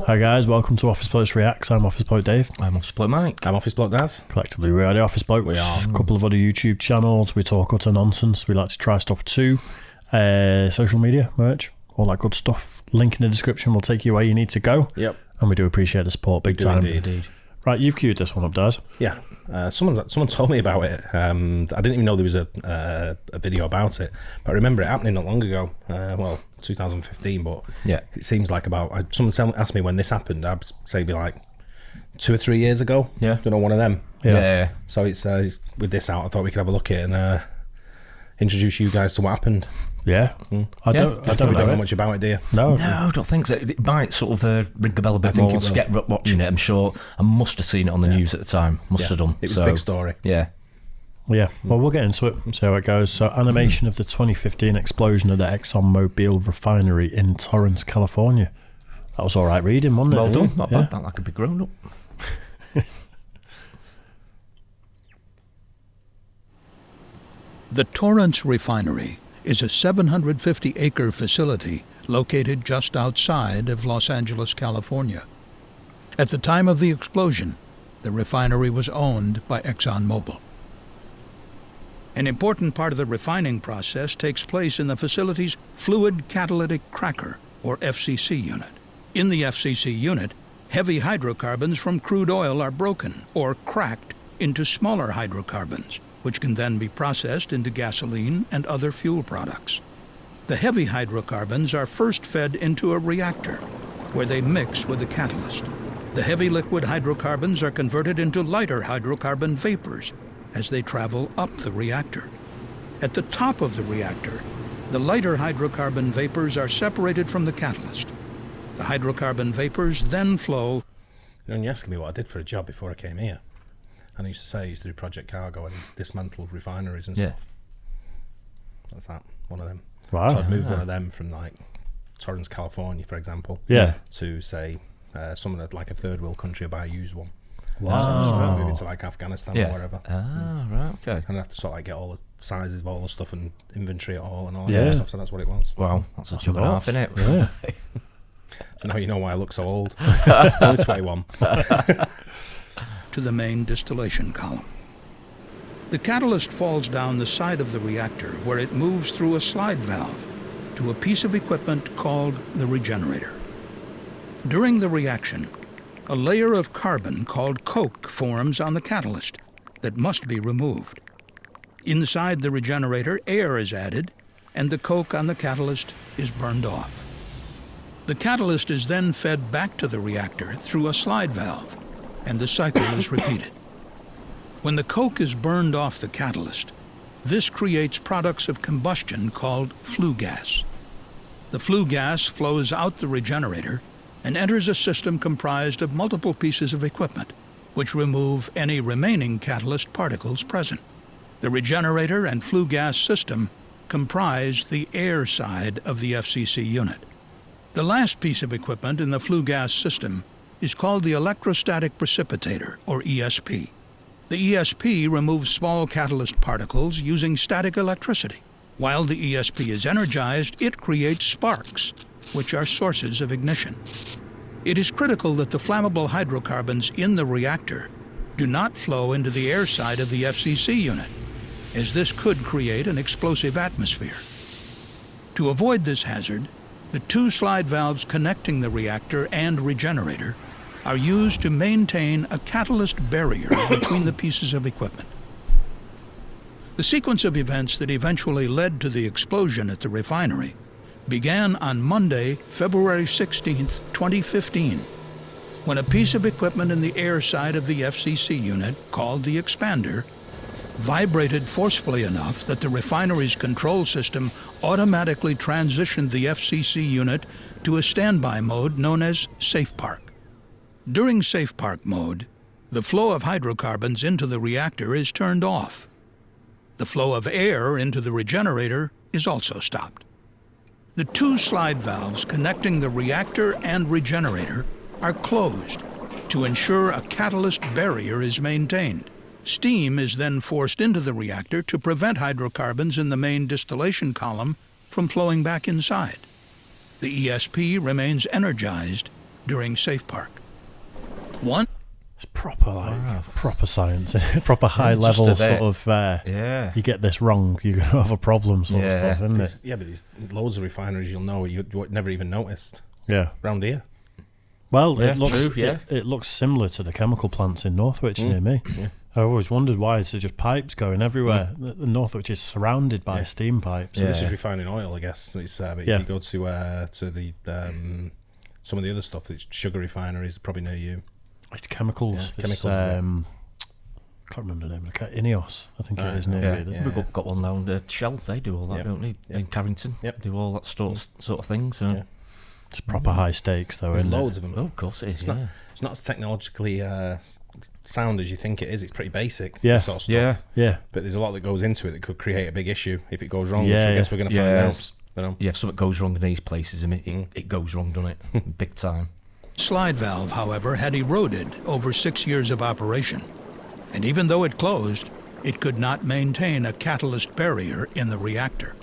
Hi guys, welcome to Office Blokes Reacts. I'm Office Bloke Dave. I'm Office Bloke Mike. I'm Office Bloke Daz. Collectively we are the Office Blokes. We are. A couple of other YouTube channels. We talk utter nonsense. We like to try stuff too. Social media, merch, all that good stuff. Link in the description will take you where you need to go. Yep. And we do appreciate the support big time. Indeed. Right, you've queued this one up, Daz. Yeah. Someone told me about it. I didn't even know there was a video about it, but I remember it happening not long ago. 2015, but yeah, it seems like someone asked me when this happened. I'd say it'd be like 2 or 3 years ago. Yeah, one of them. Yeah. So it's with this out, I thought we could have a look at it and introduce you guys to what happened. Yeah. I don't know much about it, do you? No, I don't think so. It might sort of ring a bell a bit more. Get watching it, I'm sure. I must have seen it on the news at the time. Must have done. It was a big story. Yeah. Yeah, well, we'll get into it, see how it goes. So, animation of the 2015 explosion of the ExxonMobil Refinery in Torrance, California. That was all right reading, wasn't it? Well done, not bad. That could be grown up. The Torrance Refinery is a 750-acre facility located just outside of Los Angeles, California. At the time of the explosion, the refinery was owned by ExxonMobil. An important part of the refining process takes place in the facility's fluid catalytic cracker, or FCC unit. In the FCC unit, heavy hydrocarbons from crude oil are broken or cracked into smaller hydrocarbons, which can then be processed into gasoline and other fuel products. The heavy hydrocarbons are first fed into a reactor, where they mix with the catalyst. The heavy liquid hydrocarbons are converted into lighter hydrocarbon vapors as they travel up the reactor. At the top of the reactor, the lighter hydrocarbon vapors are separated from the catalyst. The hydrocarbon vapors then flow. And you're asking me what I did for a job before I came here. And I used to say I used to do Project Cargo and dismantle refineries and stuff. That's that, one of them. Wow. So I'd move one of them from like Torrance, California, for example, to say someone like a third world country, buy a used one. Wow. So I'd move it to like Afghanistan or wherever. Ah, right, okay. And I'd have to sort of like get all the sizes of all the stuff and inventory it all and all that Yeah. kind of stuff. So that's what it was. Wow, that's a job and a half, isn't it? Yeah. So now you know why I look so old. Only 21. To the main distillation column. The catalyst falls down the side of the reactor where it moves through a slide valve to a piece of equipment called the regenerator. During the reaction, a layer of carbon called coke forms on the catalyst that must be removed. Inside the regenerator, air is added, and the coke on the catalyst is burned off. The catalyst is then fed back to the reactor through a slide valve, and the cycle is repeated. When the coke is burned off the catalyst, this creates products of combustion called flue gas. The flue gas flows out the regenerator and enters a system comprised of multiple pieces of equipment, which remove any remaining catalyst particles present. The regenerator and flue gas system comprise the air side of the FCC unit. The last piece of equipment in the flue gas system is called the electrostatic precipitator, or ESP. The ESP removes small catalyst particles using static electricity. While the ESP is energized, it creates sparks, which are sources of ignition. It is critical that the flammable hydrocarbons in the reactor do not flow into the air side of the FCC unit, as this could create an explosive atmosphere. To avoid this hazard, the two slide valves connecting the reactor and regenerator are used to maintain a catalyst barrier between the pieces of equipment. The sequence of events that eventually led to the explosion at the refinery began on Monday, February 16, 2015, when a piece of equipment in the air side of the FCC unit, called the expander, vibrated forcefully enough that the refinery's control system automatically transitioned the FCC unit to a standby mode known as Safe Park. During Safe Park mode, the flow of hydrocarbons into the reactor is turned off. The flow of air into the regenerator is also stopped. The two slide valves connecting the reactor and regenerator are closed to ensure a catalyst barrier is maintained. Steam is then forced into the reactor to prevent hydrocarbons in the main distillation column from flowing back inside. The ESP remains energized during Safe Park. One. It's proper, proper science, proper high level sort of. You get this wrong, you're going to have a problem, sort of stuff, isn't it? Yeah, but there's loads of refineries you'll know you never even noticed. Yeah, round here. Well, it looks it looks similar to the chemical plants in Northwich near me. Yeah. I always wondered why it's just pipes going everywhere. The Northwich is surrounded by steam pipes. So this is refining oil, I guess. It's, but if you go to the some of the other stuff, it's sugar refineries probably near you. It's chemicals. Yeah, it's, can't remember the name. Ineos, I think it is near me. We've got one down the Shell. They do all that, don't they? In Carrington, do all that sort of thing. So it's proper high stakes, though. There's isn't loads it? of them. Oh, of course it is. It's not as technologically sound as you think it is. It's pretty basic. Sort of stuff. Yeah. But there's a lot that goes into it that could create a big issue if it goes wrong. Which I guess we're going to find out. You know? Yeah, if something goes wrong in these places, it goes wrong, doesn't it? Big time. Slide valve, however, had eroded over 6 years of operation, and even though it closed, it could not maintain a catalyst barrier in the reactor.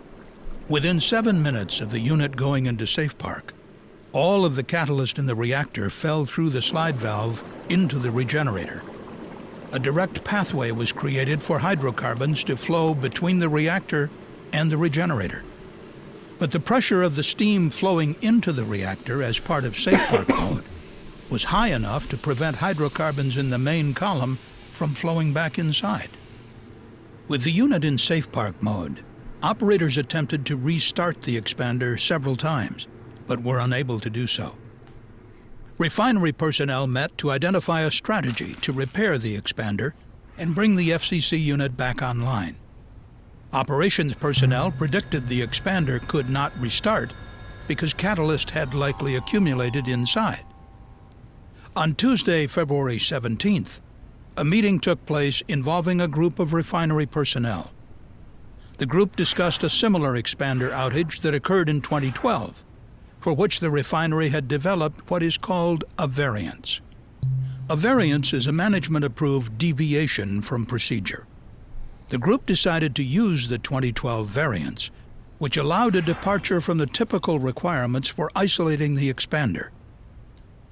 Within 7 minutes of the unit going into Safe Park, all of the catalyst in the reactor fell through the slide valve into the regenerator. A direct pathway was created for hydrocarbons to flow between the reactor and the regenerator. But the pressure of the steam flowing into the reactor as part of Safe Park mode was high enough to prevent hydrocarbons in the main column from flowing back inside. With the unit in Safe Park mode, operators attempted to restart the expander several times, but were unable to do so. Refinery personnel met to identify a strategy to repair the expander and bring the FCC unit back online. Operations personnel predicted the expander could not restart because catalyst had likely accumulated inside. On Tuesday, February 17th, a meeting took place involving a group of refinery personnel. The group discussed a similar expander outage that occurred in 2012, for which the refinery had developed what is called a variance. A variance is a management-approved deviation from procedure. The group decided to use the 2012 variance, which allowed a departure from the typical requirements for isolating the expander.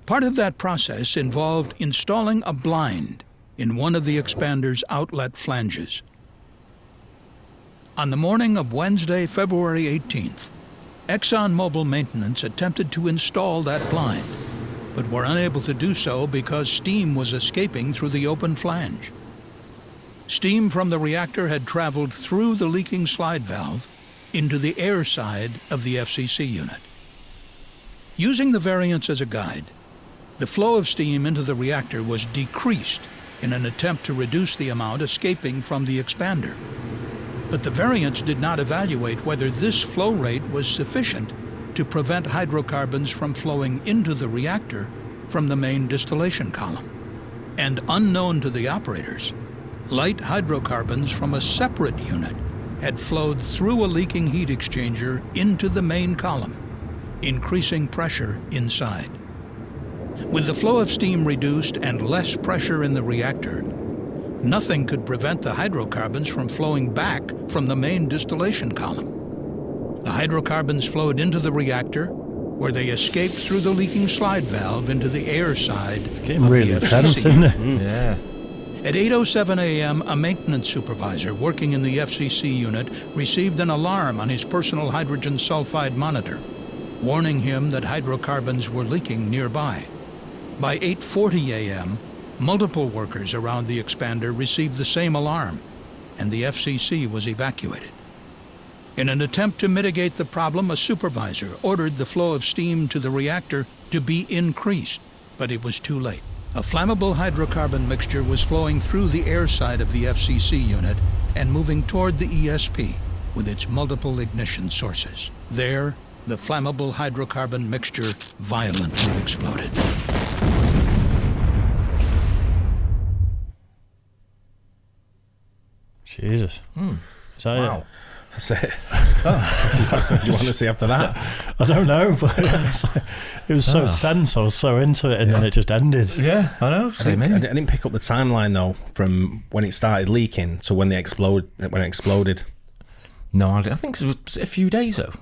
Part of that process involved installing a blind in one of the expander's outlet flanges. On the morning of Wednesday, February 18th, ExxonMobil maintenance attempted to install that blind, but were unable to do so because steam was escaping through the open flange. Steam from the reactor had traveled through the leaking slide valve into the air side of the FCC unit. Using the variance as a guide, the flow of steam into the reactor was decreased in an attempt to reduce the amount escaping from the expander. But the variance did not evaluate whether this flow rate was sufficient to prevent hydrocarbons from flowing into the reactor from the main distillation column. And unknown to the operators, light hydrocarbons from a separate unit had flowed through a leaking heat exchanger into the main column, increasing pressure inside. With the flow of steam reduced and less pressure in the reactor, nothing could prevent the hydrocarbons from flowing back from the main distillation column. The hydrocarbons flowed into the reactor, where they escaped through the leaking slide valve into the air side of the FCC unit. Yeah. At 8:07 a.m., a maintenance supervisor working in the FCC unit received an alarm on his personal hydrogen sulfide monitor, warning him that hydrocarbons were leaking nearby. By 8:40 a.m., multiple workers around the expander received the same alarm, and the FCC was evacuated. In an attempt to mitigate the problem, a supervisor ordered the flow of steam to the reactor to be increased, but it was too late. A flammable hydrocarbon mixture was flowing through the air side of the FCC unit and moving toward the ESP with its multiple ignition sources. There, the flammable hydrocarbon mixture violently exploded. Jesus. Is that it? That's it. What do you want to see after that? I don't know, but it was so tense. I was so into it, and then it just ended. Yeah, I know. I didn't pick up the timeline though from when it started leaking to when it exploded. No, I think it was a few days though.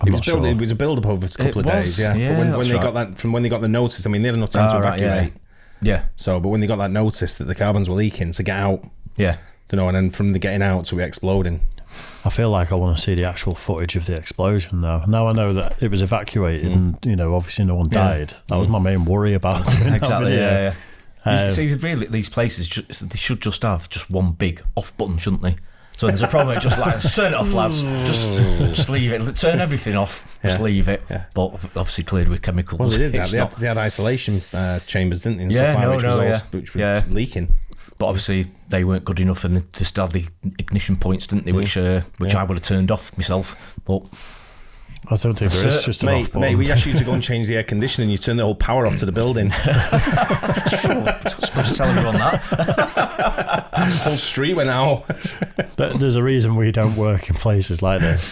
I'm It not sure. was a build up over a couple of days, yeah. But when they got that, from when they got the notice, I mean, they had no time to evacuate. Yeah. So, but when they got that notice that the carbons were leaking to get out, Yeah. you know, and then from the getting out to it exploding. I feel like I want to see the actual footage of the explosion now. Now I know that it was evacuated and, you know, obviously no one died. That was my main worry about doing that Exactly, video. yeah. See, really, these places, they should just have just one big off button, shouldn't they? So there's a problem, just like, turn it off, lads. Just leave it. Turn everything off. Just leave it. Yeah. But obviously cleared with chemicals. Well, they did that. They had isolation chambers, didn't they? And stuff like which was leaking. But obviously they weren't good enough, and they just had the ignition points, didn't they? Which I would have turned off myself. But I don't think there is just an off button. Mate, we asked you to go and change the air conditioning. You turned the whole power off to the building. Supposed to tell everyone that. Whole street went out. But there's a reason we don't work in places like this.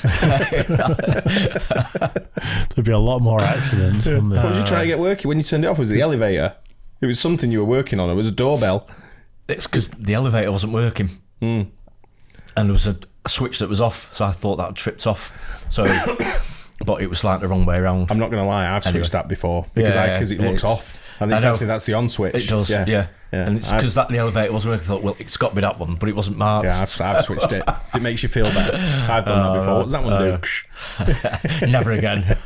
There'd be a lot more accidents. What did you try to get working when you turned it off? Was it the elevator? It was something you were working on. It was a doorbell. It's because the elevator wasn't working. And there was a switch that was off, so I thought that had tripped off. So, but it was like the wrong way around. I'm not going to lie, I've switched that before because it looks off. And it's actually that's the on switch. It does, yeah. And it's because the elevator wasn't working. I thought, well, it's got to be that one, but it wasn't marked. Yeah, I've switched it. It makes you feel better. I've done that before. What does that one do? Never again.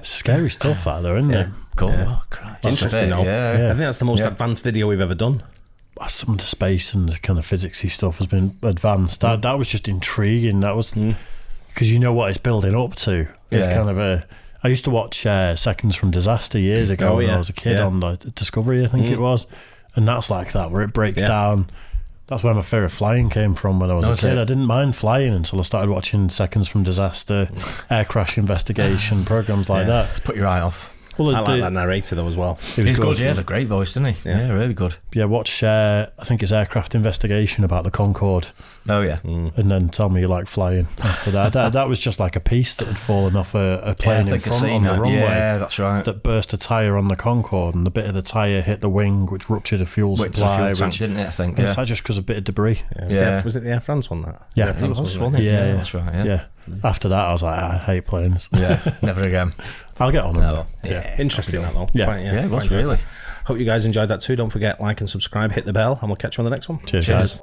Scary stuff, that though, isn't it? Cool. Oh, Christ. Interesting, though. I think that's the most advanced video we've ever done. Some of the space and the kind of physicsy stuff has been advanced. That was just intriguing. That was because you know what it's building up to. It's kind of a. I used to watch Seconds from Disaster years ago when I was a kid on Discovery, I think it was, and that's like that where it breaks down. That's where my fear of flying came from when I was a kid. I didn't mind flying until I started watching Seconds from Disaster, air crash investigation programs like that. Let's put your eye off. Well, I like that narrator though as well. He's good, yeah. Had a great voice, didn't he? Yeah, really good. Yeah, watch, I think it's Aircraft Investigation about the Concorde. Oh, yeah. And then tell me you like flying after that. that was just like a piece that had fallen off a plane in front on the runway. Yeah, that's right. That burst a tyre on the Concorde, and the bit of the tyre hit the wing, which ruptured a fuel supply. Didn't it, I think? Is that just because of a bit of debris? Was it the Air France one that? Yeah, it was, wasn't it? Yeah, that's right, yeah. After that, I was like, I hate planes. Yeah, never again. I'll get on them. Yeah, interesting that though. Yeah, it was really. Hope you guys enjoyed that too. Don't forget, like and subscribe, hit the bell, and we'll catch you on the next one. Cheers. Guys.